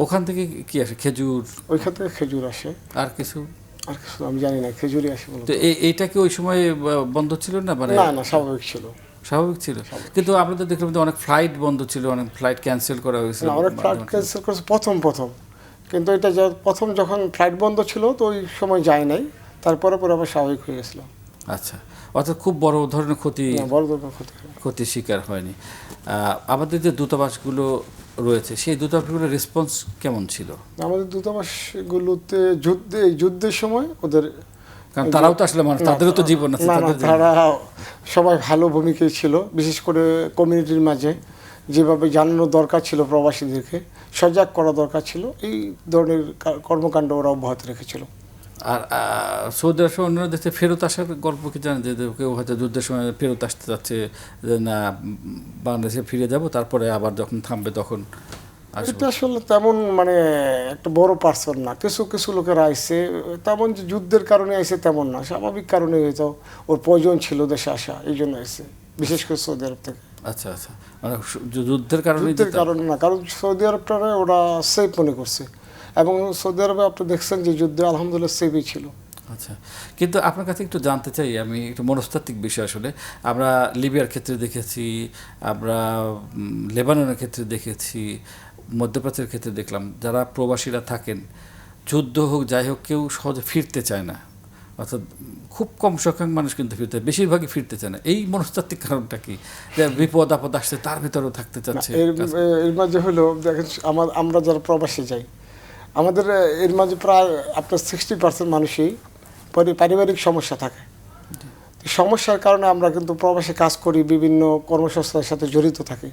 Speaker 1: ওখান থেকে কি আসে? খেজুর?
Speaker 3: ওইখান থেকে খেজুর আসে।
Speaker 1: আর কিছু
Speaker 3: আমি জানি না, খেজুরই আসে।
Speaker 1: তো এইটা কি ওই সময় বন্ধ ছিল না?
Speaker 3: না, স্বাভাবিক ছিল।
Speaker 1: স্বাভাবিক ছিল, কিন্তু আমরা তো দেখলাম যে অনেক ফ্লাইট বন্ধ ছিল, অনেক ফ্লাইট ক্যান্সেল করা হয়েছিল।
Speaker 3: অনেক ফ্লাইট ক্যান্সেল করেছে প্রথম, কিন্তু এটা প্রথম যখন ফ্লাইট বন্ধ ছিল তো ওই সময় যায় নাই, তারপরে আবার স্বাভাবিক হয়ে গেছিল।
Speaker 1: আচ্ছা, অর্থাৎ খুব বড় ধরনের ক্ষতির শিকার হয়নি। আমাদের যে দূতাবাসগুলো রয়েছে সেই দূতাবাসগুলোর রেসপন্স কেমন ছিল?
Speaker 3: আমাদের দূতাবাসগুলোতে যুদ্ধের সময় ওদের,
Speaker 1: কারণ তারাও তো আসলে মানুষ, তাদেরও তো জীবন আছে।
Speaker 3: তারা সবাই ভালো ভূমিকায় ছিল, বিশেষ করে কমিউনিটির মাঝে যেভাবে জানানো দরকার ছিল প্রবাসীদেরকে, সজাগ করা দরকার ছিল, এই ধরনের কর্মকাণ্ড ওরা অব্যাহত রেখেছিল।
Speaker 1: আর সৌদি আরব অন্যান্য দেশে ফেরত আসার গল্প কি জানেন, যে কেউ হয়তো যুদ্ধের সময় ফেরত আসতে যাচ্ছে, যে না বাংলাদেশে ফিরে যাব, তারপরে আবার যখন থামবে তখন আসবো?
Speaker 3: এটা আসলে তেমন মানে একটা বড় পার্সন না, কিছু কিছু লোকেরা আইছে, তেমন যে যুদ্ধের কারণে আইছে তেমন না, স্বাভাবিক কারণে হয়তো ওর প্রয়োজন ছিল দেশে আসা, এই জন্য আইছে, বিশেষ করে সৌদি আরব থেকে।
Speaker 1: আচ্ছা আচ্ছা, মানে যুদ্ধের কারণে
Speaker 3: যুদ্ধের কারণে না, কারণ সৌদি আরবটারে ওরা সেফ মনে করছে, এবং সৌদি আরবে আপনি দেখছেন যে যুদ্ধে আলহামদুলিল্লাহ সেফই ছিল।
Speaker 1: আচ্ছা, কিন্তু আপনার কাছে একটু জানতে চাই আমি, একটু মনস্তাত্ত্বিক বিষয় আসলে। আমরা লিবিয়ার ক্ষেত্রে দেখেছি, আমরা লেবাননের ক্ষেত্রে দেখেছি, মধ্যপ্রাচ্যের ক্ষেত্রে দেখলাম, যারা প্রবাসীরা থাকেন, যুদ্ধ হোক যাই হোক, কেউ সহজে ফিরতে চায় না, অর্থাৎ খুব কম সংখ্যক মানুষ কিন্তু ফিরতে, বেশিরভাগই ফিরতে চায় না। এই মনস্তাত্ত্বিক কারণটা কি, যে বিপদ আপদ আসছে তার ভিতরেও থাকতে চাচ্ছে?
Speaker 3: এর মাঝে হলো দেখেন, আমরা যারা প্রবাসী যাই, আমাদের এর মাঝে প্রায় আপনার 60% মানুষই পারিবারিক সমস্যা থাকে। সমস্যার কারণে আমরা কিন্তু প্রবাসে কাজ করি, বিভিন্ন কর্মসংস্থানের সাথে জড়িত থাকি।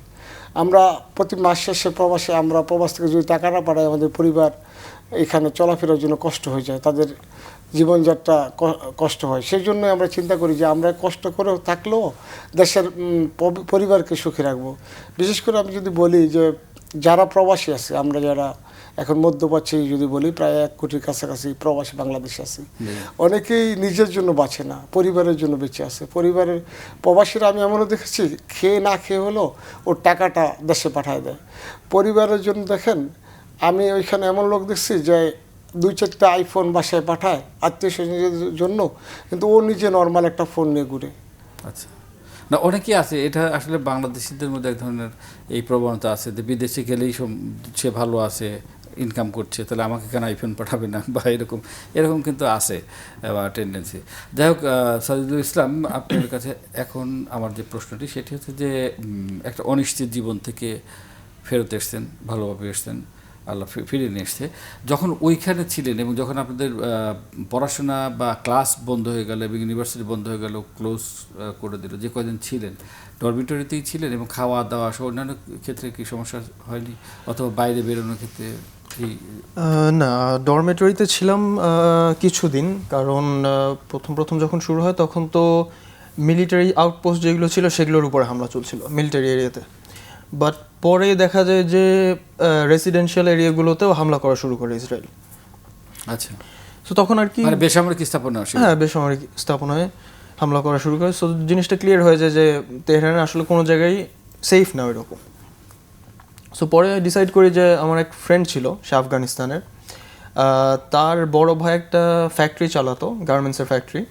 Speaker 3: আমরা প্রতি মাস শেষে আমরা প্রবাস থেকে যদি টাকা না পাঠাই, আমাদের পরিবার এখানে চলাফেরার জন্য কষ্ট হয়ে যায়, তাদের জীবনযাত্রা কষ্ট হয়। সেই জন্যই আমরা চিন্তা করি যে আমরা কষ্ট করে থাকলেও দেশের পরিবারকে সুখী রাখবো। বিশেষ করে আমি যদি বলি যে যারা প্রবাসী আছে, আমরা যারা এখন মধ্যপ্রাচ্যে যদি বলি, প্রায় 1 কোটির কাছাকাছি প্রবাসী বাংলাদেশে আছে। অনেকেই নিজের জন্য বাঁচে না, পরিবারের জন্য বেঁচে আছে। প্রবাসীরা আমি এমনও দেখেছি, খেয়ে না খেয়ে হলো ওর টাকাটা দেশে পাঠায় দেয় পরিবারের জন্য। দেখেন, আমি ওইখানে এমন লোক দেখছি যে 2-4টা আইফোন বাসায় পাঠায় আত্মীয় স্বজনের জন্য, কিন্তু ও নিজে নর্মাল একটা ফোন নিয়ে ঘুরে।
Speaker 1: আচ্ছা, না অনেকেই আছে, এটা আসলে বাংলাদেশিদের মধ্যে এক ধরনের এই প্রবণতা আছে যে বিদেশে গেলেই সে ভালো আছে, ইনকাম করছে, তাহলে আমাকে কেন আইফোন পাঠাবে না, বা এরকম কিন্তু আছে বা টেন্ডেন্সি। যাই হোক, সাজিদুল ইসলাম, আপনার কাছে এখন আমার যে প্রশ্নটি সেটি হচ্ছে যে একটা অনিশ্চিত জীবন থেকে ফেরত এসছেন, ভালোভাবে এসছেন, আল্লাহ ফিরিয়ে নিয়ে এসছে। যখন ওইখানে ছিলেন এবং যখন আপনাদের পড়াশোনা বা ক্লাস বন্ধ হয়ে গেল এবং ইউনিভার্সিটি বন্ধ হয়ে গেল, ক্লোজ করে দিল, যে কয়দিন ছিলেন ডরমিটরিতেই ছিলেন, এবং খাওয়া দাওয়া সহ অন্যান্য ক্ষেত্রে কি সমস্যা হয়নি, অথবা বাইরে বেরোনোর ক্ষেত্রে কি?
Speaker 2: না, ডরমেটরিতে ছিলাম কিছুদিন, কারণ প্রথম যখন শুরু হয় তখন তো মিলিটারি আউটপোস্ট যেগুলো ছিল সেগুলোর উপরে হামলা চলছিল মিলিটারি এরিয়াতে। বাট পরে দেখা যায় যে রেসিডেন্সিয়াল এরিয়াগুলোতেও হামলা করা শুরু করে ইসরায়েল।
Speaker 1: আচ্ছা,
Speaker 2: সো তখন আর কি
Speaker 1: বেসামরিক স্থাপনা,
Speaker 2: হ্যাঁ, বেসামরিক স্থাপনায় হামলা করা শুরু করে। সো জিনিসটা ক্লিয়ার হয়ে যায় যে তেহরানে আসলে কোনো জায়গায় সেফ না ওই রকম। সো পরে ডিসাইড করি যে আমার এক ফ্রেন্ড ছিল, সে আফগানিস্তানের, তার বড় ভাই একটা ফ্যাক্টরি চালাতো, গার্মেন্টসের ফ্যাক্টরি।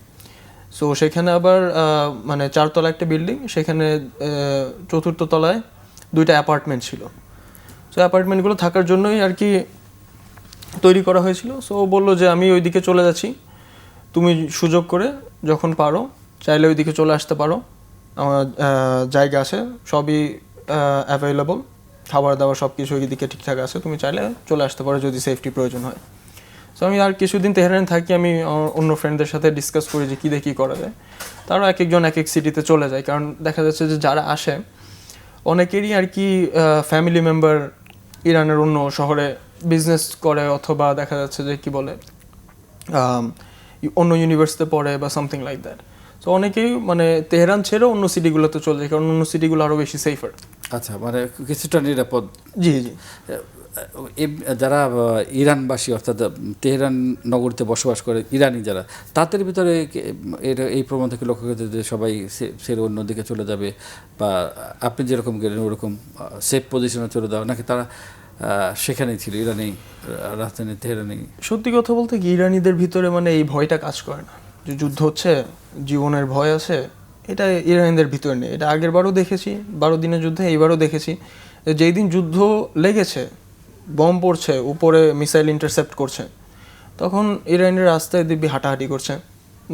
Speaker 2: সো সেখানে আবার মানে 4 তলা একটা বিল্ডিং, সেখানে 4র্থ তলায় 2টা অ্যাপার্টমেন্ট ছিল। সো অ্যাপার্টমেন্টগুলো থাকার জন্যই আর কি তৈরি করা হয়েছিল। সো ও বললো যে আমি ওইদিকে চলে যাচ্ছি, তুমি সুযোগ করে যখন পারো চাইলে ওইদিকে চলে আসতে পারো, আমার জায়গা আছে, সবই অ্যাভেলেবল, খাবার দাবার সব কিছু ওইদিকে ঠিকঠাক আছে, তুমি চাইলে চলে আসতে পারো যদি সেফটি প্রয়োজন হয়। সো আমি আর কিছুদিন তেহরানে থাকি, আমি অন্য ফ্রেন্ডদের সাথে ডিসকাস করি যে কী দিয়ে কী করা যায়। তারাও এক একজন এক এক সিটিতে চলে যায়, কারণ দেখা যাচ্ছে যে যারা আসে অনেকেরই আর কি ফ্যামিলি মেম্বার ইরানের অন্য শহরে বিজনেস করে, অথবা দেখা যাচ্ছে যে কি বলে অন্য ইউনিভার্সিটিতে পড়ে বা সামথিং লাইক দ্যাট। সো অনেকেই মানে তেহরান ছেড়ে অন্য সিটিগুলোতে চলে যায়, কারণ অন্য সিটিগুলো আরও বেশি সেফার।
Speaker 1: আচ্ছা, মানে কিছুটা নিরাপদ।
Speaker 2: জি জি।
Speaker 1: যারা ইরানবাসী, অর্থাৎ তেহরান নগরীতে বসবাস করে ইরানি যারা, তাদের ভিতরে এই প্রবণতাকে লক্ষ্য করতে যে সবাই ছেড়ে অন্যদিকে চলে যাবে, বা আপনি যেরকম গেলেন ওরকম সেফ পজিশনে চলে যাওয়া, নাকি তারা সেখানেই ছিল, ইরানি রাজধানী তেহরানি?
Speaker 2: সত্যি কথা বলতে কি, ইরানিদের ভিতরে মানে এই ভয়টা কাজ করে না যে যুদ্ধ হচ্ছে, জীবনের ভয় আছে, এটা ইরানিদের ভিতরে নেই। এটা আগের বারও দেখেছি, 12 দিনের যুদ্ধে, এইবারও দেখেছি। যেই দিন যুদ্ধ লেগেছে, বম পড়ছে, উপরে মিসাইল ইন্টারসেপ্ট করছে, তখন ইরানের রাস্তায় দিব্যি হাঁটাহাঁটি করছে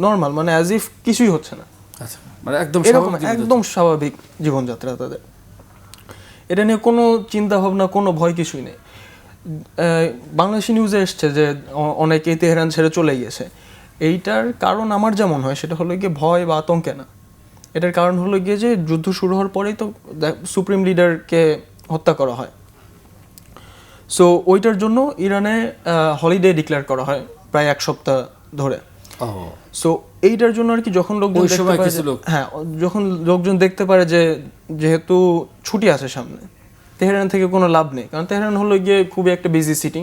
Speaker 2: নর্মাল, মানে অ্যাজ ইফ কিছুই হচ্ছে না।
Speaker 1: আচ্ছা, মানে
Speaker 2: একদম স্বাভাবিক জীবনযাত্রা তাদের। এটা নিয়ে কোনো চিন্তা ভাবনা, কোনো ভয় কিছুই নেই। বাংলাদেশি নিউজে এসছে যে অনেকেই তেহরান ছেড়ে চলে গিয়েছে। এইটার কারণ আমার যেমন হয় সেটা হলো গিয়ে ভয় বা আতঙ্কে না, এটার কারণ হলো গিয়ে যে যুদ্ধ শুরু হওয়ার পরেই তো সুপ্রিম লিডারকে হত্যা করা হয়। সো ওইটার জন্য ইরানে হলিডে ডিক্লেয়ার করা হয় প্রায় 1 সপ্তাহ ধরে। সো এইটার জন্য আর কি যখন লোকজন
Speaker 1: ওই
Speaker 2: দেখতে
Speaker 1: সময়
Speaker 2: পারে
Speaker 1: কিছু লোক
Speaker 2: হ্যাঁ, যখন লোকজন দেখতে পারে যে যেহেতু ছুটি আছে সামনে, তেহরান থেকে কোনো লাভ নেই, কারণ তেহরান হলো গিয়ে খুবই একটা বিজি সিটি,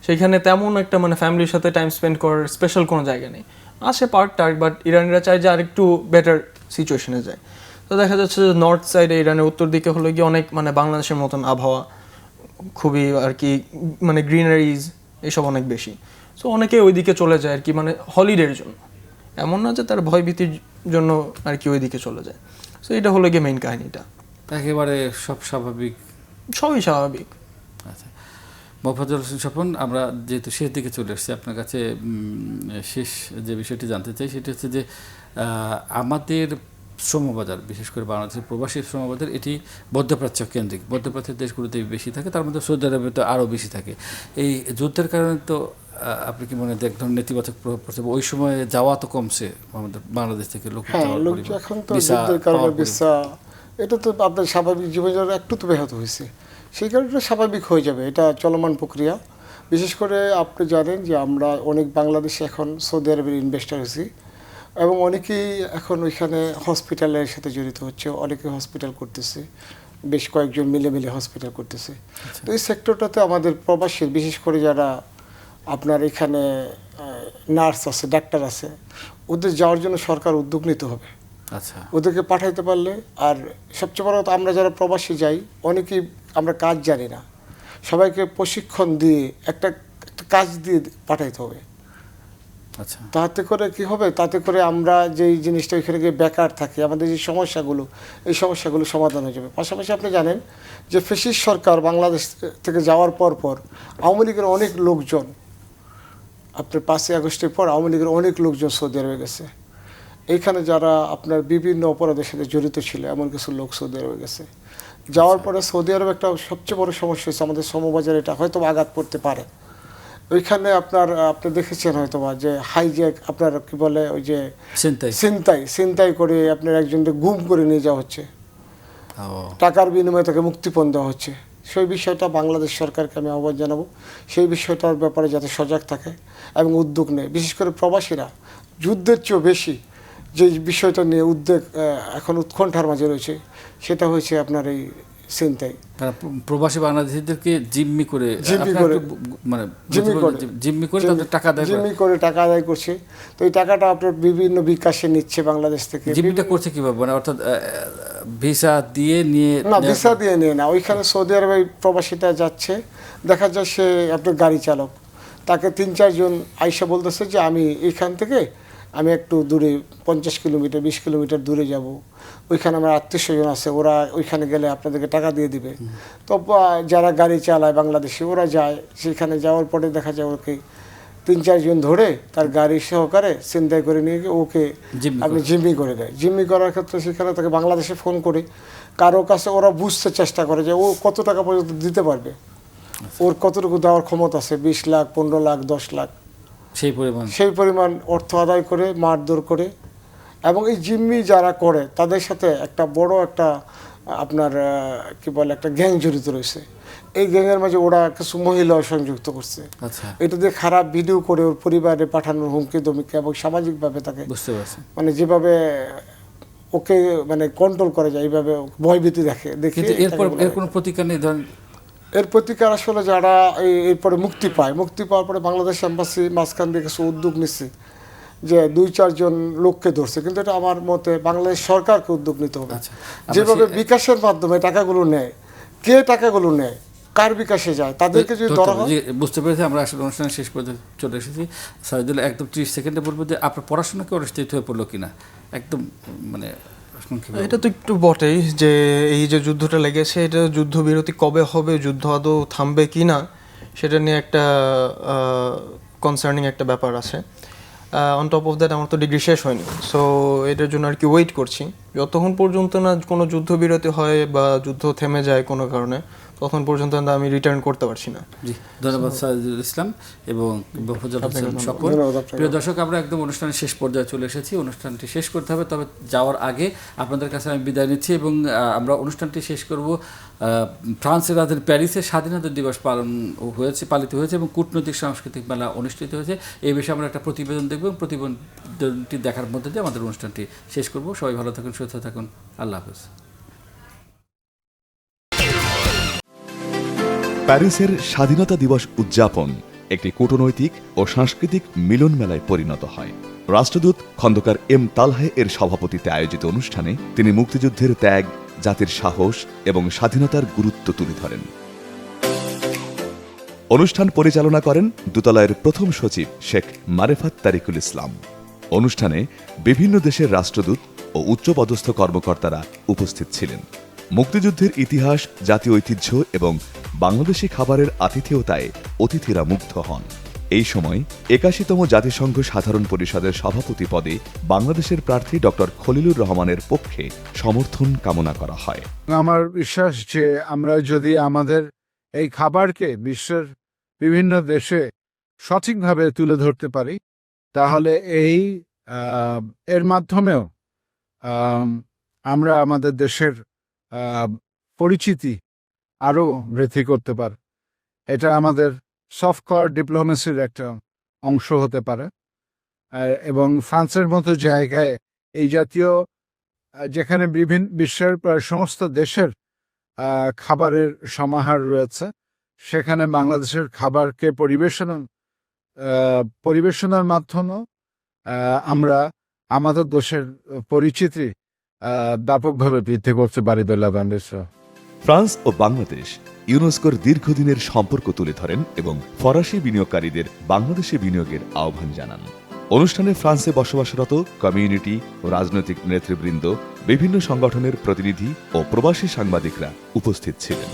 Speaker 2: সেখানে তেমন একটা মানে ফ্যামিলির সাথে টাইম স্পেন্ড করার স্পেশাল কোনো জায়গা নেই। আসে পার্ক টার্ক, বাট ইরানিরা চায় যে আরেকটু বেটার সিচুয়েশনে যায়। তো দেখা যাচ্ছে যে নর্থ সাইডে ইরানের উত্তর দিকে হলো গিয়ে অনেক মানে বাংলাদেশের মতন আবহাওয়া, খুবই আর কি মানে গ্রিনারিজ এসব অনেক বেশি। সো অনেকে ওইদিকে চলে যায় আর কি মানে হলিডের জন্য, এমন না যে তার ভয়ভীতির জন্য আর কি ওইদিকে চলে যায়। সো এটা হলো গিয়ে মেইন কাহিনীটা।
Speaker 1: একেবারে সব স্বাভাবিক,
Speaker 2: সবই স্বাভাবিক।
Speaker 1: আচ্ছা মোফাজ্জল হোসেন স্বপন, আমরা যেহেতু শেষ দিকে চলে এসেছি, আপনার কাছে শেষ যে বিষয়টি জানতে চাই সেটি হচ্ছে যে আমাদের শ্রমবাজার, বিশেষ করে বাংলাদেশের প্রবাসী শ্রমবাজার, এটি মধ্যপ্রাচ্য কেন্দ্রিক, মধ্যপ্রাচ্যের দেশগুলোতে বেশি থাকে, তার মধ্যে সৌদি আরবে তো আরও বেশি থাকে। এই যুদ্ধের কারণে তো আপনি কি মনে হয় এক ধরনের নেতিবাচক প্রভাব পড়ছে? ওই সময় যাওয়া তো কমছে আমাদের বাংলাদেশ থেকে লোক,
Speaker 3: হ্যাঁ, লোক এখন তো যুদ্ধের কারণে ভিসা, এটা তো আপনার স্বাভাবিক জীবনযাত্রা একটু তো ব্যাহত হয়েছে, সেই কারণে স্বাভাবিক হয়ে যাবে, এটা চলমান প্রক্রিয়া। বিশেষ করে আপনি জানেন যে আমরা অনেক বাংলাদেশে এখন সৌদি আরবের ইনভেস্টার হয়েছি, এবং অনেকেই এখন ওইখানে হসপিটালের সাথে জড়িত হচ্ছে, অনেকে হসপিটাল করতেছে, বেশ কয়েকজন মিলে হসপিটাল করতেছে। তো এই সেক্টরটাতে আমাদের প্রবাসী, বিশেষ করে যারা আপনার এখানে নার্স আছে, ডাক্তার আছে, ওদের যাওয়ার জন্য সরকার উদ্যোগ নিতে হবে।
Speaker 1: আচ্ছা,
Speaker 3: ওদেরকে পাঠাইতে পারলে, আর সবচেয়ে বড় কথা আমরা যারা প্রবাসী যাই, অনেকেই আমরা কাজ জানি না, সবাইকে প্রশিক্ষণ দিয়ে একটা কাজ দিয়ে পাঠাইতে হবে।
Speaker 1: আচ্ছা,
Speaker 3: তাতে করে কি হবে, তাতে করে আমরা যেই জিনিসটা ওইখানে গিয়ে বেকার থাকি, আমাদের যে সমস্যাগুলো, এই সমস্যাগুলো সমাধান হয়ে যাবে। পাশাপাশি আপনি জানেন যে ফ্যাসিস্ট সরকার বাংলাদেশ থেকে যাওয়ার পর আওয়ামী লীগের অনেক লোকজন, আপনার 5ই আগস্টের পর আওয়ামী লীগের অনেক লোকজন সৌদি আরবে গেছে। এইখানে যারা আপনার বিভিন্ন অপরাধের সাথে জড়িত ছিল, এমন কিছু লোক সৌদি আরবে গেছে। যাওয়ার পরে সৌদি আরবে একটা সবচেয়ে বড় সমস্যা হচ্ছে আমাদের শ্রমবাজারে এটা হয়তো আঘাত করতে পারে। ওইখানে আপনি দেখেছেন হয়তো বা যে হাইজ্যাক, আপনার কি বলে ওই যে ছিনতাই করে আপনার একজনকে গুম করে নিয়ে যাওয়া হচ্ছে, টাকার বিনিময়ে তাকে মুক্তিপণ দেওয়া হচ্ছে। সেই বিষয়টা বাংলাদেশ সরকারকে আমি আহ্বান জানাবো, সেই বিষয়টার ব্যাপারে যাতে সজাগ থাকে এবং উদ্যোগ নেয়। বিশেষ করে প্রবাসীরা যুদ্ধের চেয়েও বেশি যে বিষয়টা নিয়ে উদ্বেগ এখন উৎকণ্ঠার মাঝে রয়েছে, সেটা হয়েছে আপনার এই ছিনতাই।
Speaker 1: প্রবাসী বাংলাদেশিদেরকে জিম্মি করে
Speaker 3: টাকা আদায় করছে। তো এই টাকাটা আপনার বিভিন্ন বিকাশে নিচ্ছে বাংলাদেশ থেকে।
Speaker 1: জিম্মিটা করছে কিভাবে, মানে অর্থাৎ ভিসা দিয়ে নিয়ে?
Speaker 3: না, ভিসা দিয়ে নিয়ে না, ওইখানে সৌদি আরবে প্রবাসীটা যাচ্ছে, দেখা যায় সে আপনার গাড়ি চালক, তাকে 3-4 জন আইসা বলতেছে যে আমি এইখান থেকে আমি একটু দূরে 50 কিলোমিটার 20 কিলোমিটার দূরে যাব, ওইখানে আমার আত্মীয়স্বজন আছে, ওরা ওইখানে গেলে আপনাদেরকে টাকা দিয়ে দিবে। তো যারা গাড়ি চালায় বাংলাদেশে, ওরা যায়, সেখানে যাওয়ার পরে দেখা যায় ওকে 3-4 জন ধরে তার গাড়ি সহকারে ছিনতাই করে নিয়ে গিয়ে ওকে আপনি জিম্মি করে দেয়। জিম্মি করার ক্ষেত্রে সেখানে তাকে বাংলাদেশে ফোন করে কারো কাছে ওরা বুঝতে চেষ্টা করে যে ও কত টাকা পর্যন্ত দিতে পারবে, ওর কতটুকু দেওয়ার ক্ষমতা আছে, 20 লাখ 15 লাখ 10 লাখ, সেই পরিমাণ অর্থ আদায় করে মারধর করে। এবং এই জিম্মি যারা করে তাদের সাথে একটা বড় একটা আপনার কি বলে একটা গ্যাং জড়িত রয়েছে। এই গ্যাংয়ের মাঝে ওরা কিছু মহিলাও সংযুক্ত করছে। এটা দিয়ে খারাপ ভিডিও করে ওর পরিবারে পাঠানোর হুমকি দমিকে, এবং সামাজিকভাবে তাকে মানে যেভাবে ওকে মানে কন্ট্রোল করা যায়, এইভাবে ভয়ভীতি দেখে।
Speaker 1: এর কোনো প্রতিকার নেই? ধরেন
Speaker 3: এর প্রতিকার আসলে যারা এরপরে মুক্তি পাওয়ার পরে বাংলাদেশ এম্বাসি মাঝখান দিয়ে কিছু উদ্যোগ নিচ্ছে যে 2-4 জন লোককে ধরছে, কিন্তু এটা আমার মতে বাংলাদেশ সরকারকে উদ্যোগ নিতে হবে। যেভাবে বিকাশের মাধ্যমে টাকাগুলো নেয়, কে টাকাগুলো নেয়, কার বিকাশে যায়, তাদেরকে যদি ধরা হয়।
Speaker 1: বুঝতে পেরেছি। আমরা আসলে অনুষ্ঠানের শেষ পর্যন্ত চলে এসেছি। সাইদুল্লাহ, একদম 30 সেকেন্ডে বলবো যে আপনার পড়াশোনা কি অনিশ্চিত হয়ে পড়লো কিনা, একদম মানে?
Speaker 2: এটা তো একটু বটেই যে এই যে যুদ্ধটা লেগেছে, এটা যুদ্ধবিরতি কবে হবে, যুদ্ধ আদৌ থামবে কি না, সেটা নিয়ে একটা কনসার্নিং একটা ব্যাপার আছে। অন টপ অফ দ্যাট আমার তো ডিগ্রি শেষ হয়নি, সো এটার জন্য আর কি ওয়েট করছি। যতক্ষণ পর্যন্ত না কোনো যুদ্ধবিরতি হয় বা যুদ্ধ থেমে যায় কোনো কারণে, তখন পর্যন্ত আমি রিটার্ন করতে পারছি না।
Speaker 1: জি, ধন্যবাদ সাইদুল ইসলাম এবং ফজল হোসেন স্বপন।
Speaker 3: ধন্যবাদ আপনাকে।
Speaker 1: প্রিয় দর্শক, আমরা একদম অনুষ্ঠানের শেষ পর্যায়ে চলে এসেছি। অনুষ্ঠানটি শেষ করতে হবে, তবে যাওয়ার আগে আপনাদের কাছে আমি বিদায় নিচ্ছি এবং আমরা অনুষ্ঠানটি শেষ করব ফ্রান্সের রাজধানী প্যারিসে স্বাধীনতা দিবস পালিত হয়েছে এবং কূটনৈতিক সাংস্কৃতিক মেলা অনুষ্ঠিত হয়েছে। এই বিষয়ে আমরা একটা প্রতিবেদন দেখব এবং প্রতিবেদনটি দেখার মধ্যে দিয়ে আমাদের অনুষ্ঠানটি শেষ করব। সবাই ভালো থাকুন, সুস্থ থাকুন, আল্লাহ হাফেজ।
Speaker 4: প্যারিসের স্বাধীনতা দিবস উদযাপন একটি কূটনৈতিক ও সাংস্কৃতিক মিলন মেলায় পরিণত হয়। রাষ্ট্রদূত খন্দকার এম তালহা এর সভাপতিত্বে আয়োজিত অনুষ্ঠানে তিনি মুক্তিযুদ্ধের ত্যাগ, জাতির সাহস এবং স্বাধীনতার গুরুত্ব তুলে ধরেন। অনুষ্ঠান পরিচালনা করেন দূতালয়ের প্রথম সচিব শেখ মারেফাত তারিকুল ইসলাম। অনুষ্ঠানে বিভিন্ন দেশের রাষ্ট্রদূত ও উচ্চপদস্থ কর্মকর্তারা উপস্থিত ছিলেন। মুক্তিযুদ্ধের ইতিহাস, জাতীয় ঐতিহ্য এবং বাংলাদেশি খাবারের আতিথেয়তায় অতিথিরা মুগ্ধ হন। এই সময় ৮১তম জাতিসংঘ সাধারণ পরিষদের সভাপতি পদে বাংলাদেশের প্রার্থী ডক্টর খলিলুর রহমানের পক্ষে সমর্থন কামনা করা হয়।
Speaker 5: আমার বিশ্বাস যে আমরা যদি আমাদের এই খাবারকে বিশ্বের বিভিন্ন দেশে সঠিকভাবে তুলে ধরতে পারি, তাহলে এর মাধ্যমেও আমরা আমাদের দেশের পরিচিতি আরও বৃদ্ধি করতে পারি। এটা আমাদের সফট পাওয়ার ডিপ্লোমেসির একটা অংশ হতে পারে এবং ফ্রান্সের মতো জায়গায় এই জাতীয় যেখানে বিভিন্ন বিশ্বের প্রায় সমস্ত দেশের খাবারের সমাহার রয়েছে, সেখানে বাংলাদেশের খাবারকে পরিবেশনার মাধ্যমে আমরা আমাদের দেশের পরিচিতি ব্যাপকভাবে বৃদ্ধি করতে পারি বলে
Speaker 4: ফ্রান্স ও বাংলাদেশ ইউনেস্কোর দীর্ঘদিনের সম্পর্ক তুলে ধরেন এবং ফরাসি বিনিয়োগকারীদের বাংলাদেশে বিনিয়োগের আহ্বান জানান। অনুষ্ঠানে ফ্রান্সে বসবাসরত কমিউনিটি ও রাজনৈতিক নেতৃবৃন্দ, বিভিন্ন সংগঠনের প্রতিনিধি ও প্রবাসী সাংবাদিকরা উপস্থিত ছিলেন।